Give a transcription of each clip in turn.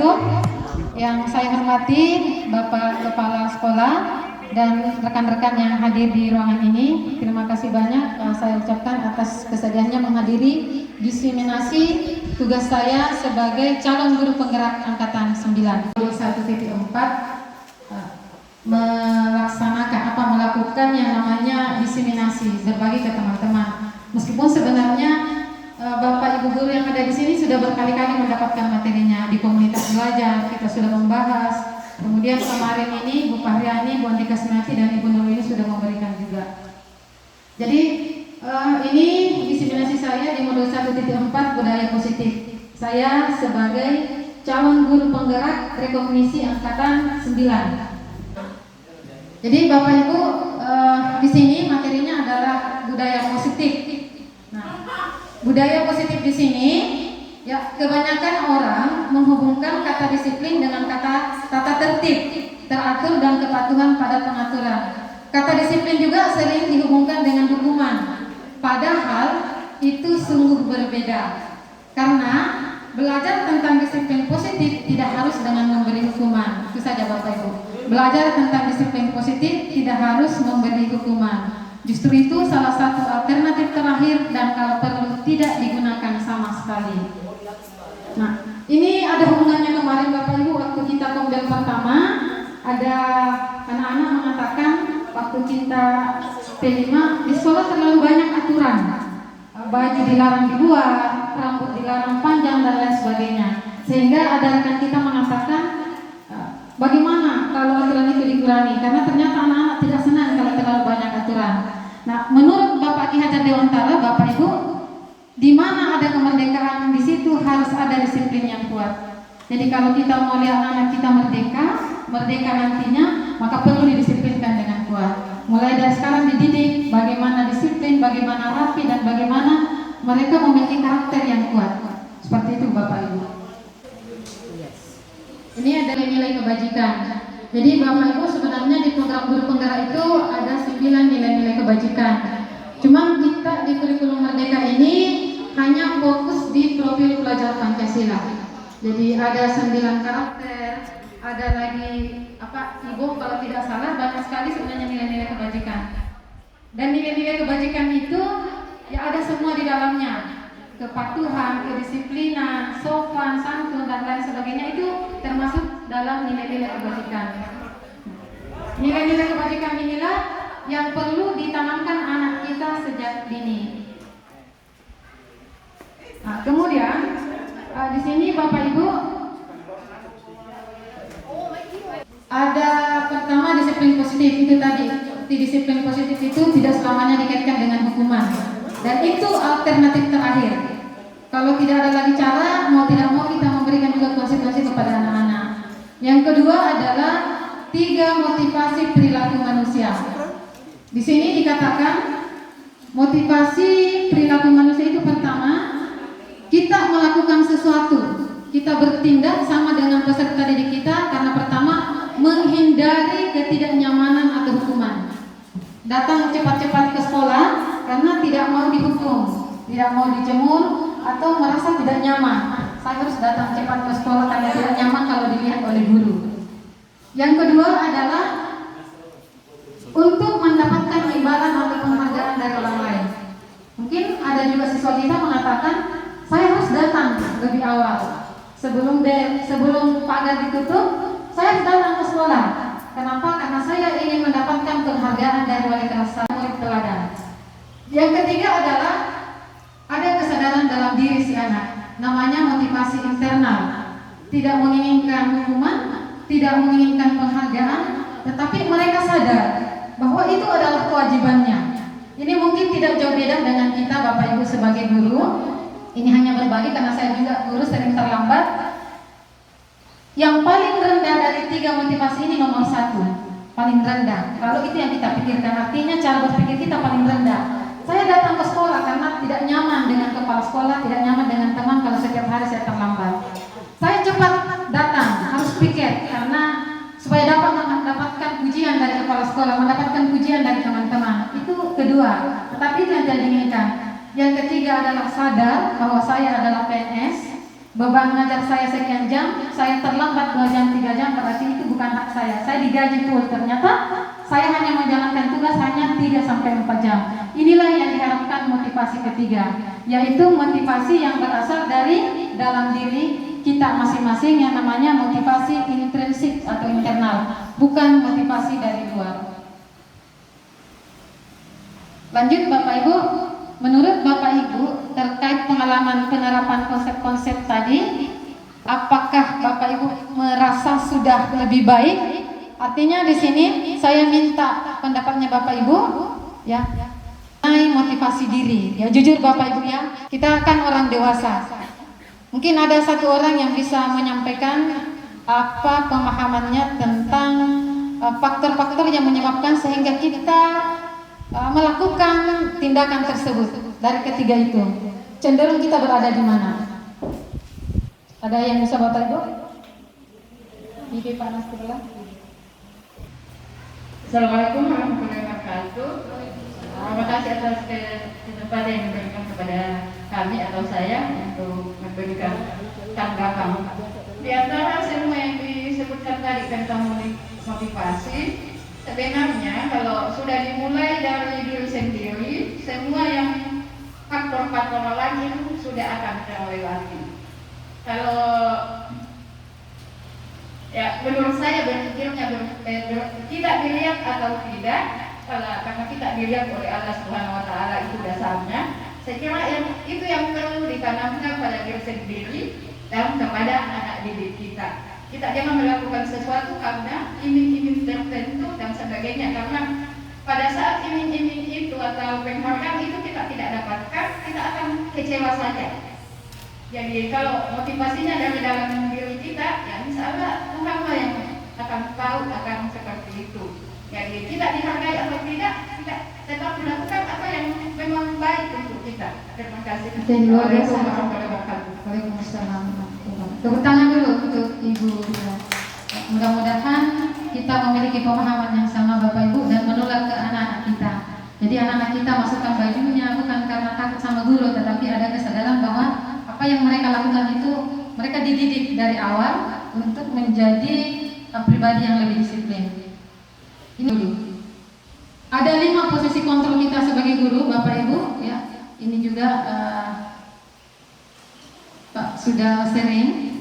Wabarakatuh. Yang saya hormati Bapak Kepala Sekolah dan rekan-rekan yang hadir di ruangan ini, terima kasih banyak saya ucapkan atas kesediaannya menghadiri diseminasi tugas saya sebagai calon guru penggerak angkatan 9 1.4 melaksanakan melakukan yang namanya diseminasi berbagi ke teman-teman. Meskipun sebenarnya Bapak Ibu guru yang ada di sini sudah berkali-kali mendapatkan materinya di komunitas belajar, kita sudah membahas. Kemudian kemarin ini Bu Fahriani, Bu Andika Senati dan Ibu Nur ini sudah memberikan juga. Jadi ini diseminasi saya di modul 1.4 budaya positif. Saya sebagai calon guru penggerak rekognisi angkatan 9. Jadi Bapak Ibu di sini materinya adalah budaya positif. Budaya positif di sini, ya kebanyakan orang menghubungkan kata disiplin dengan kata tata tertib, teratur dan kepatuhan pada pengaturan. Kata disiplin juga sering dihubungkan dengan hukuman, padahal itu sungguh berbeda. Karena belajar tentang disiplin positif tidak harus dengan memberi hukuman. Itu saja Bapak Ibu. Belajar tentang disiplin positif tidak harus memberi hukuman. Justru itu salah satu alternatif terakhir dan kalau perlu tidak digunakan sama sekali. Nah, ini ada hubungannya kemarin Bapak Ibu waktu kita komdel pertama, ada anak-anak mengatakan waktu kita P5 di sekolah terlalu banyak aturan. Baju dilarang dibuat, rambut dilarang panjang dan lain sebagainya. Sehingga ada rekan kita mengatakan bagaimana kalau aturan itu dikurangi? Karena ternyata anak-anak tidak senang kalau terlalu banyak aturan. Nah, menurut Bapak Ki Hajar Dewantara, Bapak Ibu, di mana ada kemerdekaan di situ harus ada disiplin yang kuat. Jadi kalau kita mau lihat anak kita merdeka nantinya, maka perlu didisiplinkan dengan kuat. Mulai dari sekarang dididik bagaimana disiplin, bagaimana rapi dan bagaimana mereka memiliki karakter yang kuat. Seperti itu Bapak Ibu. Ini adalah nilai kebajikan. Jadi Bapak Ibu sebenarnya di program guru penggerak itu ada 9 nilai-nilai kebajikan. Cuma kita di kurikulum Merdeka ini hanya fokus di profil pelajar Pancasila. Jadi ada 9 karakter, ada lagi Ibu kalau tidak salah banyak sekali sebenarnya nilai-nilai kebajikan. Dan nilai-nilai kebajikan itu ya ada semua di dalamnya. Kepatuhan, kedisiplinan, sopan, santun dan lain sebagainya itu termasuk dalam nilai-nilai kebajikan. Nilai-nilai kebajikan inilah yang perlu ditanamkan anak kita sejak dini. Nah, kemudian di sini Bapak Ibu ada pertama disiplin positif itu tadi. Disiplin positif itu tidak selamanya dikaitkan dengan hukuman. Dan itu alternatif terakhir. Kalau tidak ada lagi cara, mau tidak mau kita memberikan juga konsekuensi kepada anak-anak. Yang kedua adalah 3 motivasi perilaku manusia. Di sini dikatakan motivasi perilaku manusia itu pertama, kita melakukan sesuatu, kita bertindak sama dengan peserta didik kita karena pertama menghindari ketidaknyamanan atau hukuman. Datang cepat-cepat ke sekolah karena tidak mau dihukum, tidak mau dijemur atau merasa tidak nyaman. Saya harus datang cepat ke sekolah karena tidak nyaman kalau dilihat oleh guru. Yang kedua adalah untuk mendapatkan imbalan atau penghargaan dari orang lain. Mungkin ada juga siswa kita mengatakan, saya harus datang lebih awal. Sebelum pagar ditutup, saya harus datang ke sekolah. Kenapa? Karena saya ingin mendapatkan penghargaan dari wali kelas saya, murid teladan. Yang ketiga adalah ada kesadaran dalam diri si anak, namanya motivasi internal. Tidak menginginkan hukuman, tidak menginginkan penghargaan, tetapi mereka sadar bahwa itu adalah kewajibannya. Ini mungkin tidak jauh beda dengan kita Bapak Ibu sebagai guru. Ini hanya berbagi karena saya juga guru sering terlambat. Yang paling rendah dari 3 motivasi ini nomor 1, paling rendah. Kalau itu yang kita pikirkan, artinya cara berpikir kita paling rendah. Saya datang ke sekolah karena tidak nyaman dengan kepala sekolah, tidak nyaman dengan teman kalau setiap hari saya terlambat. Saya cepat datang, harus pikir karena supaya dapat mendapatkan pujian dari kepala sekolah, mendapatkan pujian dari teman-teman. Itu kedua, tetapi itu yang tidak diinginkan. Yang ketiga adalah sadar bahwa saya adalah PNS. beban mengajar saya sekian jam, saya terlambat 2 jam 3 jam, berarti itu bukan hak saya. Saya digaji full, ternyata saya hanya menjalankan tugas hanya 3 sampai 4 jam. Inilah yang diharapkan motivasi ketiga, yaitu motivasi yang berasal dari dalam diri kita masing-masing yang namanya motivasi intrinsik atau internal, bukan motivasi dari luar. Lanjut Bapak Ibu, menurut Bapak Ibu terkait pengalaman penerapan konsep-konsep tadi, apakah Bapak Ibu merasa sudah lebih baik? Artinya di sini saya minta pendapatnya Bapak Ibu, ya, mengenai motivasi diri. Ya jujur Bapak Ibu ya, kita kan orang dewasa. Mungkin ada satu orang yang bisa menyampaikan apa pemahamannya tentang faktor-faktor yang menyebabkan sehingga kita melakukan tindakan tersebut. Dari ketiga itu cenderung kita berada di mana? Ada yang bisa Bapak Ibu? Bibi panas sebelah. Assalamualaikum warahmatullahi wabarakatuh. Terima kasih atas kesempatan yang diberikan kepada kami atau saya untuk memberikan tanggapan. Di antara semua yang disebutkan tadi tentang motivasi, sebenarnya kalau sudah dimulai dari diri sendiri, semua yang faktor-faktor lain itu sudah akan terlewati. Kalau ya menurut saya berpikirnya tidak dilihat atau tidak, karena tidak dilihat oleh Allah Subhanahu Wa Taala itu dasarnya. Saya kira itu yang perlu ditanamkan pada diri sendiri dan kepada anak didik kita. Kita jangan melakukan sesuatu karena iming-iming tertentu dan sebagainya, karena pada saat iming-iming itu atau penghargaan itu kita tidak dapatkan, kita akan kecewa saja. Jadi kalau motivasinya dari dalam diri kita, ya insya Allah Tuhanlah yang akan tahu akan seperti itu. Jadi tidak dihargai atau tidak, kita tetap melakukan apa yang memang baik untuk kita. Terima kasih. Luar biasa. Waalaikumsalam. Tepuk tangan dulu untuk Ibu. Mudah-mudahan kita memiliki pemahaman yang sama Bapak Ibu dan menular ke anak-anak kita. Jadi anak-anak kita masukkan bajunya bukan karena takut sama guru, tetapi ada kesadaran bahwa apa yang mereka lakukan itu mereka dididik dari awal untuk menjadi pribadi yang lebih disiplin. Ini dulu. Ada 5 posisi kontrol kita sebagai guru, Bapak Ibu. Ya, ini juga Pak sudah sering.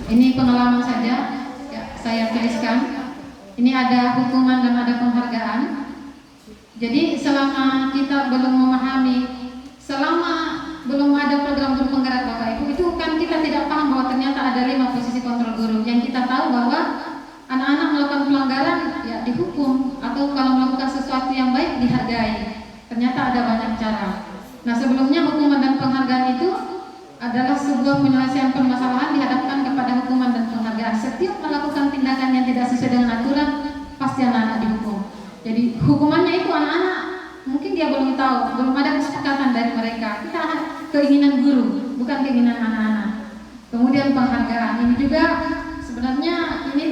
Ini pengalaman saja. Ya, saya tuliskan. Ini ada hukuman dan ada penghargaan. Jadi selama kita belum memahami, selama belum ada program guru penggerak Bapak Ibu, itu kan kita tidak paham bahwa ternyata ada 5 posisi kontrol guru. Yang kita tahu bahwa anak-anak melakukan pelanggaran ya dihukum, atau kalau melakukan sesuatu yang baik dihargai. Ternyata ada banyak cara. Nah sebelumnya hukuman dan penghargaan itu adalah sebuah penyelesaian permasalahan dihadapkan kepada hukuman dan penghargaan. Setiap melakukan tindakan yang tidak sesuai dengan aturan, pasti anak-anak dihukum. Jadi hukumannya itu anak-anak mungkin dia belum tahu, belum ada kesepakatan dari mereka. Kita keinginan guru, bukan keinginan anak-anak. Kemudian penghargaan ini juga sebenarnya ini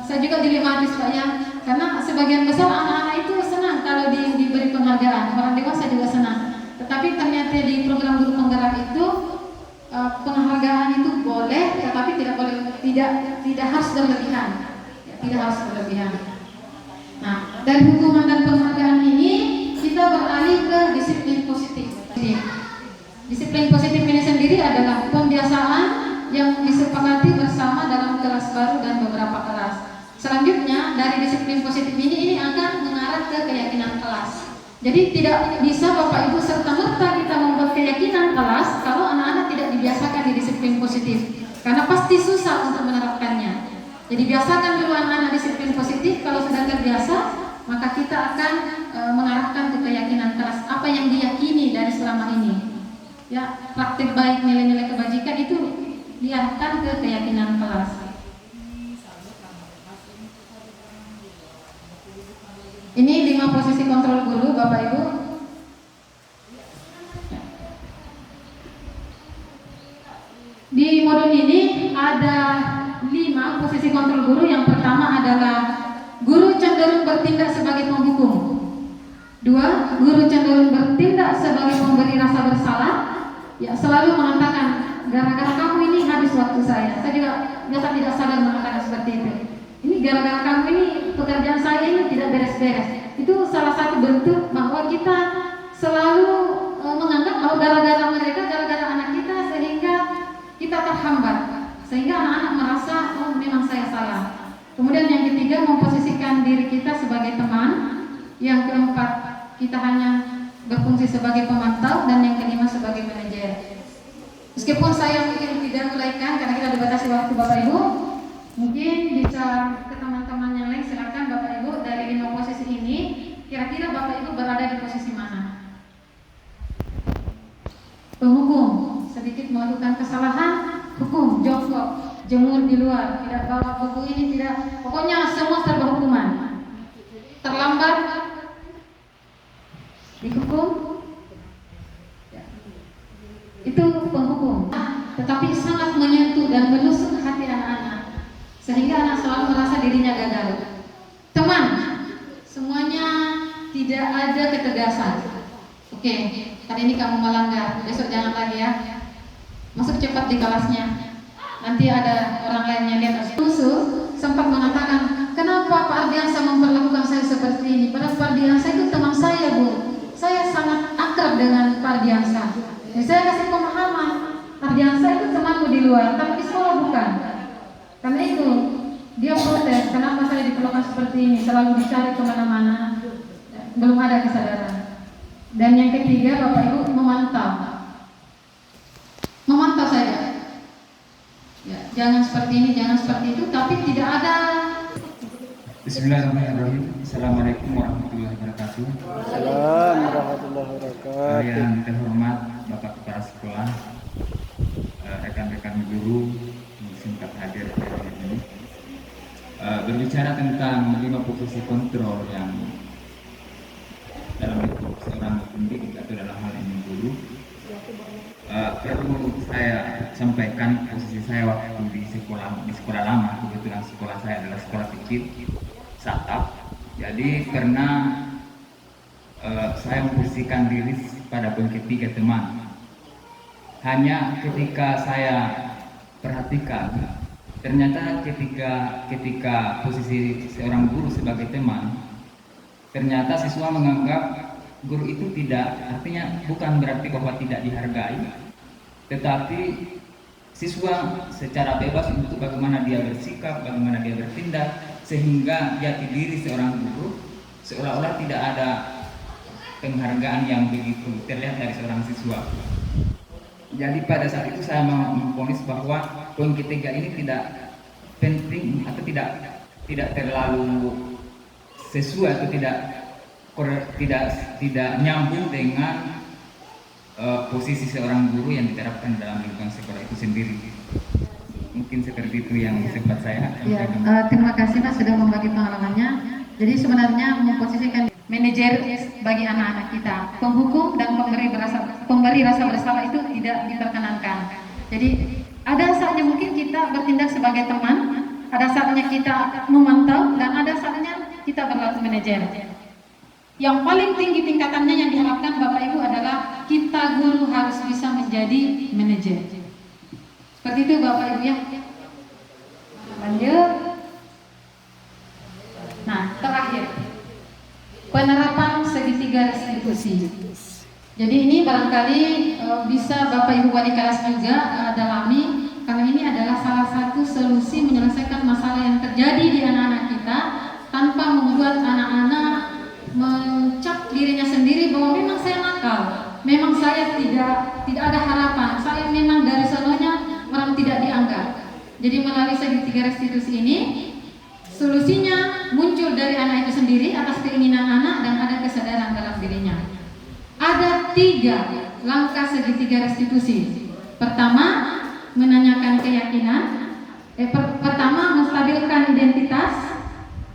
saya juga dilematis Pak ya, karena sebagian besar anak-anak itu senang kalau diberi penghargaan, orang dewasa juga senang. Tetapi ternyata di program guru penggerak itu penghargaan itu boleh, tetapi tidak harus berlebihan, ya, tidak harus berlebihan. Nah dari hukuman dan penghargaan ini kita beralih ke disiplin positif. Disiplin positif ini sendiri adalah pembiasaan yang disepakati bersama dalam kelas baru dan beberapa kelas. Selanjutnya dari disiplin positif ini akan mengarah ke keyakinan kelas. Jadi tidak bisa Bapak Ibu serta-merta kita membuat keyakinan kelas kalau anak-anak tidak dibiasakan di disiplin positif, karena pasti susah untuk menerapkannya. Jadi biasakan dulu anak-anak disiplin positif. Kalau sudah terbiasa, maka kita akan mengarahkan ke keyakinan kelas, apa yang diyakini dari selama ini. Ya, praktik baik, nilai-nilai kebajikan itu diarahkan ke keyakinan kelas. Ini 5 posisi kontrol guru Bapak Ibu. Di modul ini ada 5 posisi kontrol guru. Yang pertama adalah guru cenderung bertindak sebagai penghukum. 2, guru cenderung bertindak sebagai pemberi rasa bersalah. ya selalu mengatakan, gara-gara kamu ini habis waktu saya. Saya juga biasa tidak sadar mengatakan seperti itu. Ini gara-gara kamu ini, pekerjaan saya ini tidak beres-beres. Itu salah satu bentuk bahwa kita selalu menganggap bahwa gara-gara mereka, gara-gara anak kita, sehingga kita terhambat, sehingga anak-anak merasa, oh memang saya salah. Kemudian yang ketiga, memposisikan diri kita sebagai teman. Yang keempat, kita hanya berfungsi sebagai pemantau. Dan yang kelima, sebagai manajer. Meskipun saya mungkin tidak uraikan karena kita dibatasi waktu Bapak Ibu, mungkin bisa ke teman-teman yang lain. Silakan Bapak Ibu, dari 5 posisi ini, kira-kira Bapak Ibu berada di posisi mana? Penghukum, sedikit melakukan kesalahan, hukum, jongkok, jemur di luar, tidak bawa buku ini, tidak, pokoknya semua serba hukuman. Terlambat, dihukum, itu penghukum. Tetapi sangat menyentuh dan menusuk hati anak-anak, sehingga anak selalu merasa dirinya gagal. Teman, semuanya tidak ada ketegasan. Oke, hari ini kamu melanggar, besok jangan lagi ya. Masuk cepat di kelasnya. Nanti ada orang lain yang lihat. Musuh sempat mengatakan, kenapa Pak Ardiansa memperlakukan saya seperti ini? Padahal Pak Ardiansa itu teman saya, Bu. Saya sangat akrab dengan Pak Ardiansa. Jadi saya kasih pemahaman, Ardiansa itu temanmu di luar, tapi di sekolah bukan. Karena itu dia protes, kenapa saya diperlakukan seperti ini? Selalu dicari kemana-mana, belum ada kesadaran. Dan yang ketiga, Bapak Ibu, memantau. Memantau saja. Ya, jangan seperti ini, jangan seperti itu, tapi tidak ada. Bismillahirrahmanirrahim. Assalamualaikum warahmatullahi wabarakatuh. Assalamualaikum warahmatullahi wabarakatuh. Yang terhormat Bapak Kepala Sekolah, rekan-rekan guru yang sempat hadir hari ini, berbicara tentang 5 posisi kontrol yang dalam lingkup seorang pendidik atau dalam hal ini guru. Perlu saya sampaikan posisi saya waktu di sekolah lama. Kebetulan sekolah saya adalah sekolah kecil, satap. Jadi karena saya memposisikan diri pada poin ketiga, teman. Hanya ketika saya perhatikan, ternyata ketika posisi seorang guru sebagai teman, ternyata siswa menganggap guru itu tidak, artinya bukan berarti bahwa tidak dihargai, tetapi siswa secara bebas untuk bagaimana dia bersikap, bagaimana dia bertindak, sehingga jati diri seorang guru seolah-olah tidak ada penghargaan yang begitu terlihat dari seorang siswa. Jadi pada saat itu saya memvonis bahwa poin ketiga ini tidak penting atau tidak terlalu sesuai atau tidak nyambung dengan posisi seorang guru yang diterapkan dalam lingkungan sekolah itu sendiri. Mungkin seperti itu yang sempat saya sampaikan. Terima kasih Mas sudah membagi pengalamannya. Jadi sebenarnya memposisikan manajer bagi anak-anak kita, penghukum dan pemberi rasa bersalah itu tidak diperkenankan. Jadi ada saatnya mungkin kita bertindak sebagai teman, ada saatnya kita memantau, dan ada saatnya kita berlaku manajer. Yang paling tinggi tingkatannya yang diharapkan Bapak Ibu adalah kita guru harus bisa menjadi manajer. Seperti itu Bapak Ibu ya. Lanjut. Nah, terakhir, penerapan segitiga restitusi. Jadi ini barangkali bisa Bapak Ibu wali kelas juga dalami, karena ini adalah salah satu solusi menyelesaikan masalah yang terjadi di anak-anak kita tanpa membuat anak-anak mencap dirinya sendiri bahwa memang saya nakal, memang saya tidak ada harapan, saya memang dari sononya orang tidak dianggap. Jadi melalui segitiga restitusi ini, solusinya muncul dari anak itu sendiri atas keinginan anak dan ada kesadaran dalam dirinya. Ada 3 langkah segitiga restitusi. Pertama, menanyakan keyakinan. Pertama, menstabilkan identitas.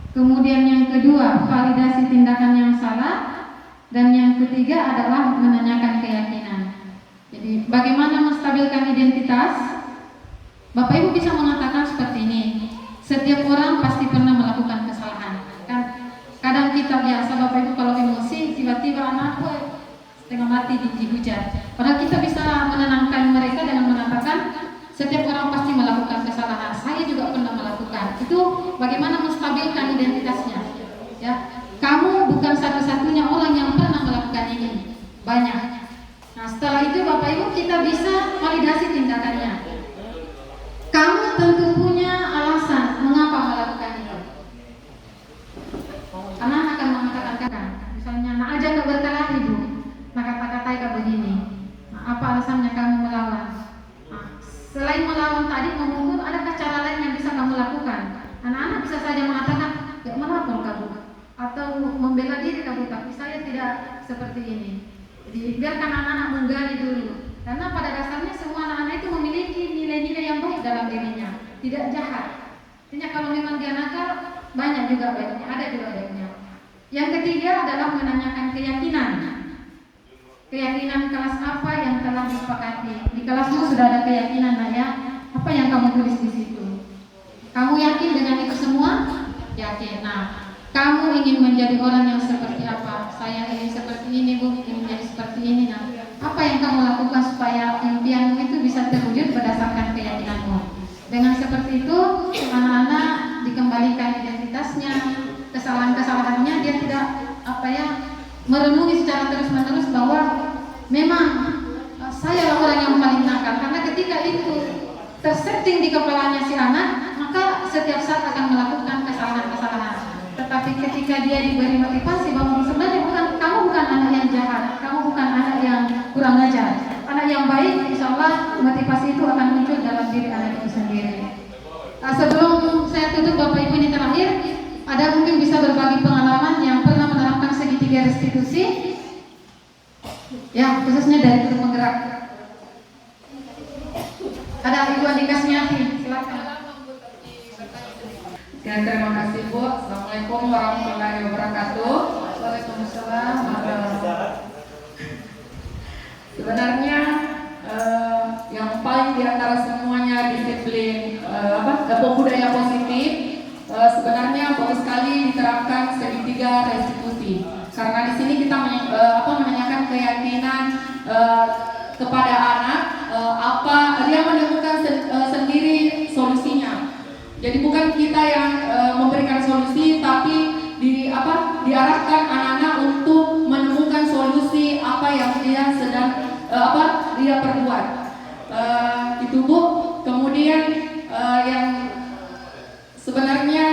Kemudian yang kedua, validasi tindakan yang salah. Dan yang ketiga adalah menanyakan keyakinan. Jadi bagaimana menstabilkan identitas? Bapak Ibu bisa mengatakan seperti ini. Setiap orang pasti pernah melakukan kesalahan. Kan kadang kita biasa Bapak Ibu kalau emosi tiba-tiba anak setengah mati dihujat. Padahal kita bisa menenangkan saja mengatakan, ya melapor kamu atau membela diri kamu, tapi saya tidak seperti ini. Jadi biarkan anak-anak menggali dulu, karena pada dasarnya semua anak-anak itu memiliki nilai-nilai yang baik dalam dirinya, tidak jahat. Artinya kalau memang dia nakal, banyak juga baiknya, ada juga baiknya. Yang ketiga adalah menanyakan keyakinan. Keyakinan kelas apa yang telah disepakati. Di kelasmu sudah ada keyakinan, nak ya. Apa yang kamu tulis di situ? Kamu yakin dengan itu semua? Yakin. Nah, kamu ingin menjadi orang yang seperti apa? Saya ingin seperti ini, Bu, ingin menjadi seperti ini. Nah, apa yang kamu lakukan supaya impianmu itu bisa terwujud berdasarkan keyakinanmu? Dengan seperti itu, anak-anak dikembalikan identitasnya, kesalahan-kesalahannya, dia tidak merenungi secara terus-menerus bahwa memang saya orang yang paling nakal, karena ketika itu tersetting di kepalanya si anak, maka setiap saat akan melakukan kesalahan-kesalahan. Tetapi ketika dia diberi motivasi bahwa sebenarnya kamu bukan anak yang jahat, kamu bukan anak yang kurang ajar, anak yang baik, insya Allah motivasi itu akan muncul dalam diri anak itu sendiri. Sebelum saya tutup Bapak Ibu, ini terakhir, ada mungkin bisa berbagi pengalaman yang pernah menerapkan segitiga restitusi, ya khususnya dari grup penggerak. Ada Ibu Andika Smiati, silakan. Ya, terima kasih Bu. Assalamualaikum warahmatullahi wabarakatuh. Waalaikumsalam. Sebenarnya yang paling diantara semuanya disiplin budaya positif, sebenarnya bagus sekali diterapkan segitiga restitusi. Karena di sini kita menanyakan keyakinan kepada anak, dia menemukan sendiri solusinya. Jadi bukan kita yang memberikan solusi, tapi diarahkan anak-anak untuk menemukan solusi apa yang dia sedang dia perbuat. Itu Bu. Kemudian yang sebenarnya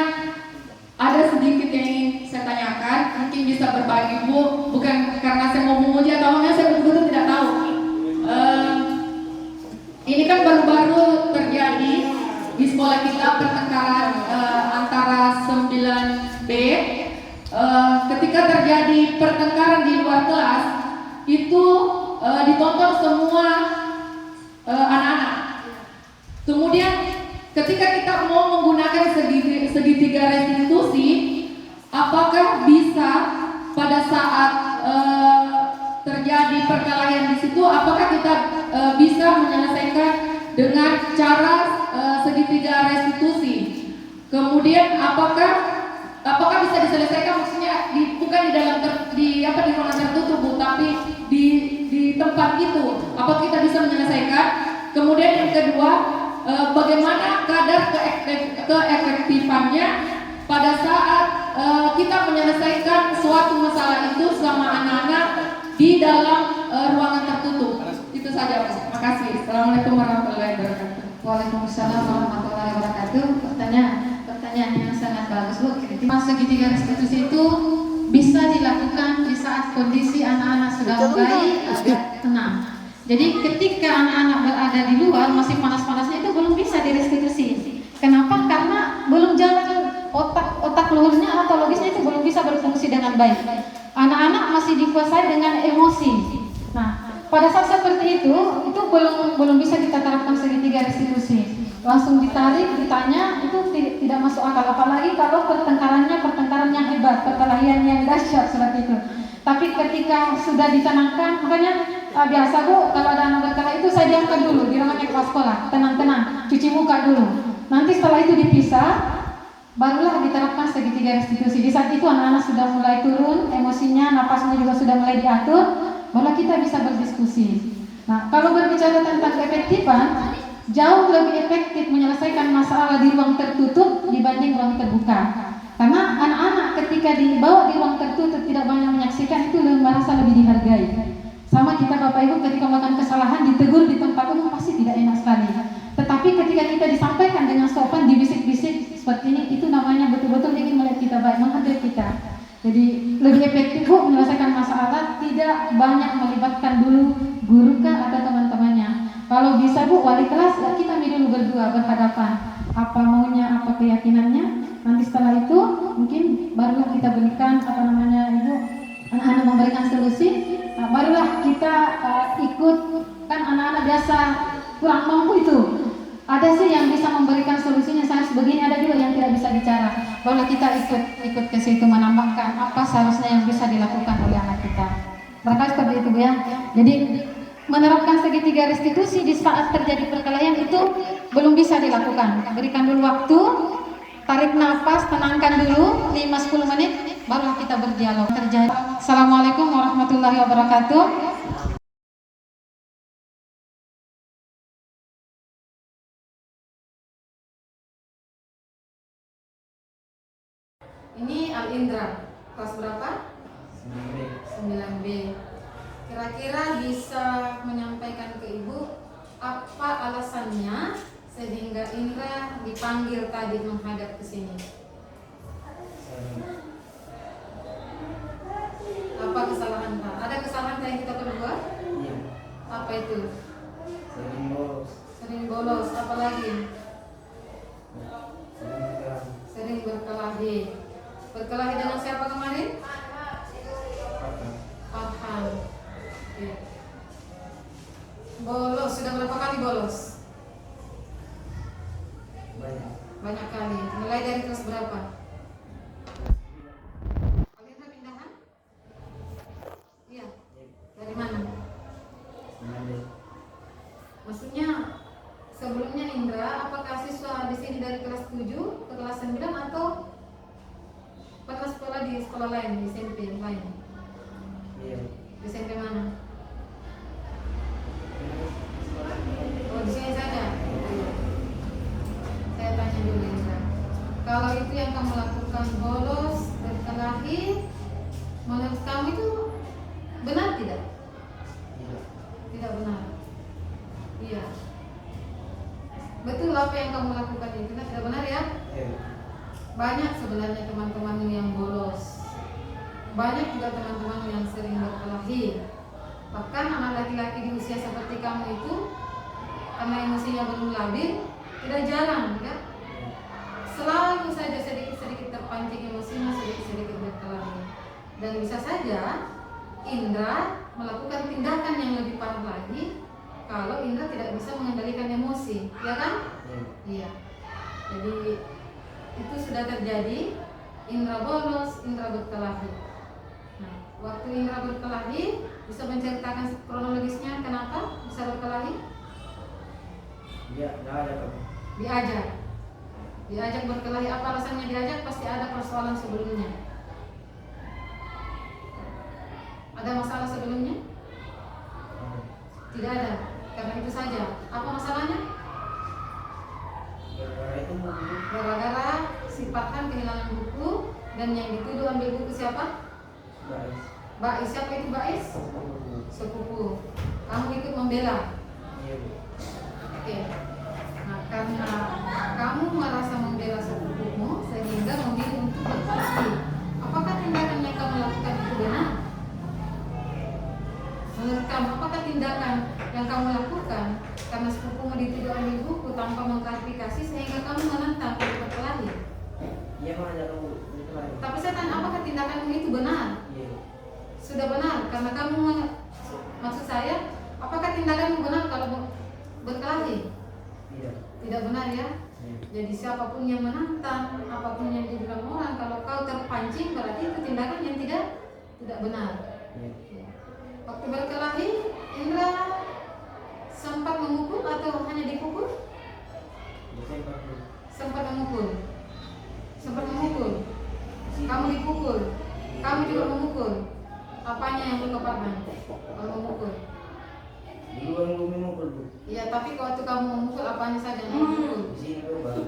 ada sedikit yang ingin saya tanyakan, mungkin bisa berbagi Bu, bukan karena saya mau memuji atau enggak, saya betul-betul tidak tahu. Ini kan baru-baru terjadi di sekolah kita pertengkaran antara 9B. Ketika terjadi pertengkaran di luar kelas, itu ditonton semua anak-anak. Kemudian ketika kita mau menggunakan segitiga restitusi, apakah bisa pada saat terjadi perkelahian di situ, apakah kita bisa menyelesaikan dengan cara segitiga restitusi? Kemudian apakah bisa diselesaikan, maksudnya bukan di dalam di ruangan tertutup Bu, tapi di tempat itu, apakah kita bisa menyelesaikan? Kemudian yang kedua, bagaimana kadar keefektifannya pada saat kita menyelesaikan suatu masalah itu selama anak-anak di dalam ruangan tertutup. Itu saja Bu. Terima kasih. Assalamualaikum warahmatullahi wabarakatuh. Waalaikumsalam warahmatullahi wabarakatuh. Pertanyaan yang sangat bagus Bu. Segitiga restitusi itu bisa dilakukan di saat kondisi anak-anak sudah mulai agak tenang. Jadi ketika anak-anak berada di luar masih panas-panasnya, itu belum bisa direstitusi. Kenapa? Karena belum jalan otak luhurnya atau logisnya itu belum bisa berfungsi dengan baik. Anak-anak masih dikuasai dengan emosi. Nah, pada saat seperti itu belum bisa kita terapkan segitiga restitusi. Langsung ditarik, ditanya, itu tidak masuk akal. Apalagi kalau pertengkaran yang hebat, perkelahian yang dahsyat seperti itu. Tapi ketika sudah ditenangkan, makanya biasa Bu, kalau ada anak berkelahi itu saya diamkan dulu di ruangan kepala sekolah, tenang-tenang, cuci muka dulu. Nanti setelah itu dipisah, barulah diterapkan segitiga restitusi. Di saat itu anak-anak sudah mulai turun emosinya, napasnya juga sudah mulai diatur, barulah kita bisa berdiskusi. Nah, kalau berbicara tentang keefektifan, jauh lebih efektif menyelesaikan masalah di ruang tertutup dibanding ruang terbuka. Karena anak-anak ketika dibawa di ruang tertutup tidak banyak menyaksikan, itu merasa lebih dihargai. Sama kita Bapak Ibu ketika melakukan kesalahan ditegur di tempat umum pasti tidak enak sekali. Tetapi ketika kita disampaikan dengan sopan, dibisik-bisik seperti ini, itu namanya betul-betul ingin melihat kita baik, menghargai kita. Jadi lebih efektif Bu menyelesaikan masalah, tidak banyak melibatkan dulu guru kah atau teman-temannya. Kalau bisa Bu, wali kelas kita dulu berdua berhadapan, apa maunya, apa keyakinannya. Nanti setelah itu mungkin barulah kita berikan apa namanya itu anak-anak memberikan solusi. Nah, barulah kita ikut, kan anak-anak biasa kurang mampu itu. Ada sih yang bisa memberikan solusinya saya sebegini, ada juga yang tidak bisa bicara. Barulah kita ikut ke situ menambahkan apa seharusnya yang bisa dilakukan oleh anak kita. Barangkali seperti itu Bu ya. Jadi menerapkan segitiga restitusi di saat terjadi perkelahian itu belum bisa dilakukan. Berikan dulu waktu, tarik nafas, tenangkan dulu 5-10 menit, barulah kita berdialog. Terjadi. Assalamualaikum warahmatullahi wabarakatuh. Ini Al Indra, kelas berapa? 9B. Kira-kira bisa menyampaikan ke Ibu apa alasannya sehingga Indra dipanggil tadi menghadap ke sini? Apa kesalahan Pak? Ada kesalahan yang kita perbuat? Iya. Apa itu? Sering bolos. Sering bolos, apa lagi? Sering tegang. Sering berkelahi. Berkelahi dengan siapa kemarin? Farhan. Oke. Bolos, sudah berapa kali bolos? Banyak. Banyak kali. Mulai dari kelas berapa? Kalian pindahan? Iya. Dari mana? Mengambil. Maksudnya sebelumnya Indra, apakah siswa di sini dari kelas 7 ke kelas 9 atau pernah sekolah di sekolah lain, di SMP lain? Iya. Di SMP mana? Oh, di sini saja. Saya tanya dulu Indra. Kalau itu yang kamu lakukan, bolos, berkelahi, menurut kamu itu benar tidak? Iya. Tidak benar. Iya. Betul apa yang kamu lakukan itu tidak benar ya? Iya. Banyak sebenarnya teman-teman yang bolos. Banyak juga teman-teman yang sering berkelahi. Bahkan anak laki-laki di usia seperti kamu itu, karena emosinya belum labil, tidak jarang ya. Selalu saja sedikit-sedikit terpancing emosinya, sedikit-sedikit berkelahi. Dan bisa saja Indra melakukan tindakan yang lebih parah lagi kalau Indra tidak bisa mengendalikan emosi, ya kan? Iya. Jadi itu sudah terjadi. Indra bolos, Indra berkelahi. Nah, waktu Indra berkelahi, bisa menceritakan kronologisnya kenapa bisa berkelahi? Iya, enggak ada kamu. Diajak berkelahi. Apa alasannya diajak? Pasti ada persoalan sebelumnya. Ada masalah sebelumnya? Tidak ada. Karena itu saja. Apa masalahnya? Gara-gara itu buku. Gara-gara si Farhan kehilangan buku dan yang dituduh ambil buku siapa? Baik. Bais. Siapa itu Bais? Sepupu. Kamu ikut membela. Iya, Bu. Oke. Nah, karena kamu merasa membela sepupumu sehingga memilih untuk berkelahi. Apakah tindakan yang kamu lakukan itu benar? Menurut kamu, apakah tindakan yang kamu lakukan karena sepupumu dituduh ambil buku tanpa mengklarifikasi sehingga kamu menentang untuk berkelahi? Iya, makanya kamu berkelahi. Tapi saya tanya, apakah tindakanmu itu benar? Iya. Sudah benar, karena kamu maksud saya, apakah tindakanmu benar kalau berkelahi? Tidak. Tidak benar ya? Iya. Jadi siapapun yang menantang, apapun yang dibilang orang, kalau kau terpancing berarti itu tindakan yang tidak benar. Iya. Waktu berkelahi, Indra sempat memukul atau hanya dipukul? Biasanya Pak, Bu. Sempat memukul. Sempat memukul. Sini. Kamu dipukul. Kamu juga memukul. Apanya yang luka parah? Kalau memukul. Dulu kan belum memukul, Bu. Iya, tapi waktu kamu memukul apanya saja yang memukul? Di sini Bu, Bang.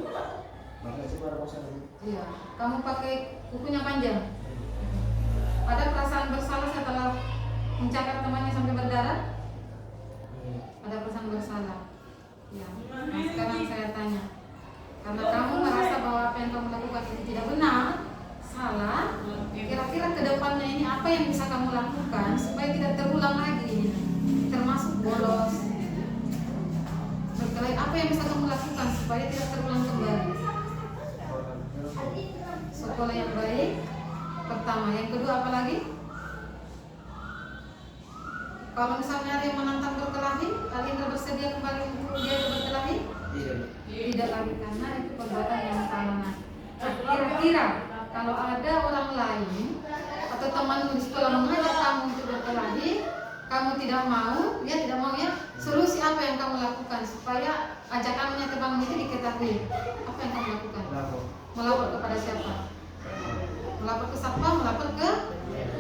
Makanya sebar kosan, Bu. Iya. Kamu pakai kukunya panjang. Ada perasaan bersalah setelah mencakar temannya sampai berdarah? Iya. Ada perasaan bersalah. Ya. Nah, sekarang saya tanya, karena kamu merasa bahwa apa yang kamu lakukan itu tidak benar, salah, kira-kira ke depannya ini apa yang bisa kamu lakukan supaya tidak terulang lagi, termasuk bolos, berkelahi, apa yang bisa kamu lakukan supaya tidak terulang kembali? Sekolah yang baik pertama. Yang kedua apa lagi? Kalau misalnya ada yang menantang berkelahi, Indra bersedia kembali untuk dia berkelahi? Tidak. Tidak lagi, karena itu perbuatan yang salah. Nah, kira-kira kalau ada orang lain atau teman di sekolah mengajak kamu untuk berkelahi, kamu tidak mau, dia tidak mau ya, solusi apa yang kamu lakukan supaya ajakannya teman itu diketahui? Apa yang kamu lakukan? Lapor. Melapor kepada siapa? Melapor ke satpam, melapor ke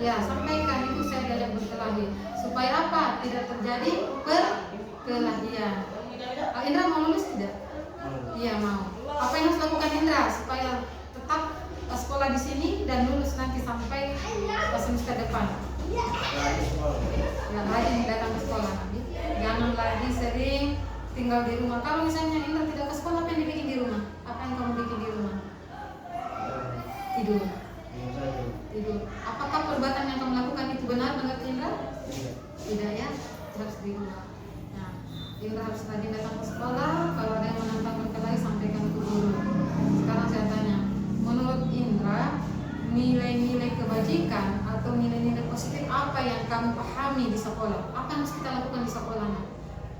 ya, sampaikan itu saya diajak berkelahi supaya apa? Tidak terjadi perkelahian. Indra mau lulus tidak? Iya mau. Apa yang harus lakukan Indra supaya tetap sekolah di sini dan lulus nanti sampai semester depan? Lagi sekolah. Ya, rajin datang ke sekolah nanti. Jangan lagi sering tinggal di rumah. Kalau misalnya Indra tidak ke sekolah, apa yang dibikin di rumah? Apa yang kamu bikin di rumah? Tidur. Yang saja. Tidur. Apakah perbuatan yang kamu lakukan itu benar menurut Indra? Tidak. Tidak ya, harus dirubah. Nah, Indra harus rajin datang ke sekolah. Kalau ada yang menantang berkelahi, sampaikan ke guru. Sekarang saya tanya, menurut Indra, nilai-nilai kebajikan atau nilai-nilai positif apa yang kamu pahami di sekolah? Apa yang harus kita lakukan di sekolah?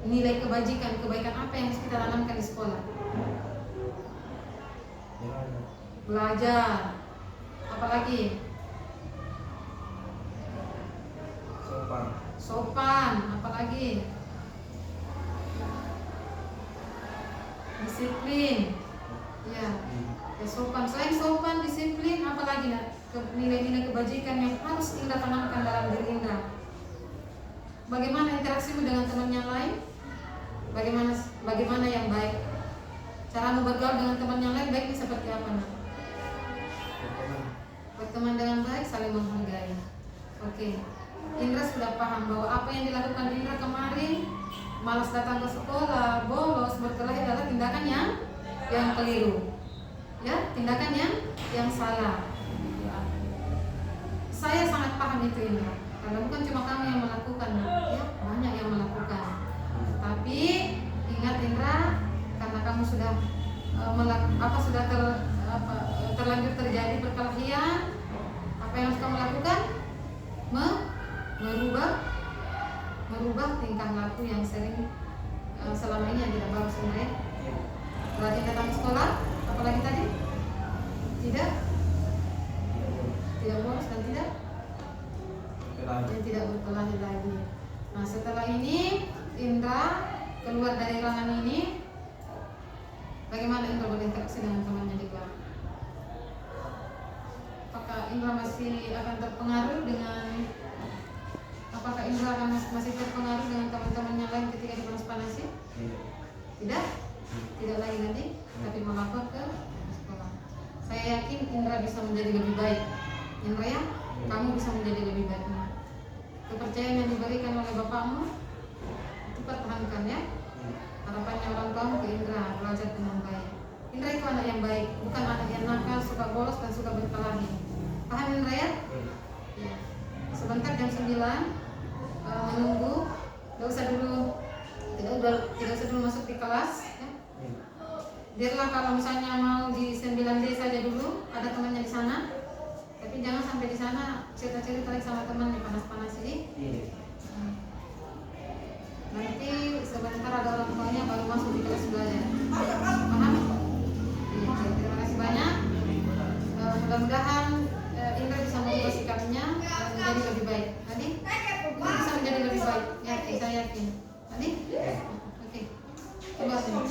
Nilai kebajikan, kebaikan apa yang harus kita tanamkan di sekolah? Jangan. Belajar. Apalagi? Sopan. Sopan. Apalagi? Disiplin. Ya. Ya, sopan. Selain sopan, disiplin, apalagi nak? Nilai-nilai kebajikan yang harus Indra tanamkan dalam diri Indra. Bagaimana interaksimu dengan teman yang lain? Bagaimana yang baik? Cara bergaul dengan teman yang lain baiknya seperti apa nak? Berteman dengan baik, saling menghargai. Oke. Indra sudah paham bahwa apa yang dilakukan Indra kemarin, malas datang ke sekolah, bolos, berkelahi adalah tindakan yang keliru. Ya, tindakan yang salah. Ya. Saya sangat paham itu Indra. Karena bukan cuma kamu yang melakukan, ya, banyak yang melakukan. Tapi ingat Indra, karena kamu sudah terlanjur terjadi perkelahian, apa yang harus kamu lakukan? Merubah tingkah laku yang sering selama ini yang tidak bagus Indra. Rajin datang ke sekolah, apalagi tadi? Tidak bolos dan tidak berkelahi lagi. Nah, setelah ini Indra keluar dari ruangan ini, bagaimana Indra berinteraksi dengan temannya di kelas? Apakah Indra masih akan terpengaruh dengan teman-teman yang lain ketika dipanas-panasi? Tidak? Tidak lagi nanti, tapi melapor ke sekolah. Saya yakin Indra bisa menjadi lebih baik. Indra ya, kamu bisa menjadi lebih baik. Kepercayaan yang diberikan oleh bapakmu itu pertahankan ya. Harapannya orang tuamu ke Indra, belajar dengan baik. Indra itu anak yang baik, bukan anak yang nakal, suka bolos dan suka berkelahi. Paham Indra ya? Ya. Sebentar jam 9 menunggu, tidak usah dulu masuk di kelas ya. Biarlah kalau misalnya mau di 9D saja dulu, ada temannya di sana. Tapi jangan sampai di sana cerita-cerita lagi sama teman di panas-panas ini. Nanti sebentar ada orang tuanya baru masuk di kelas belajar. Paham? Iya, terima kasih banyak. Mudah-mudahan Indra bisa merubah sikapnya dan menjadi lebih baik. Tadi Indra bisa menjadi lebih baik. Ya, saya yakin. Tadi? Oke. Coba sini.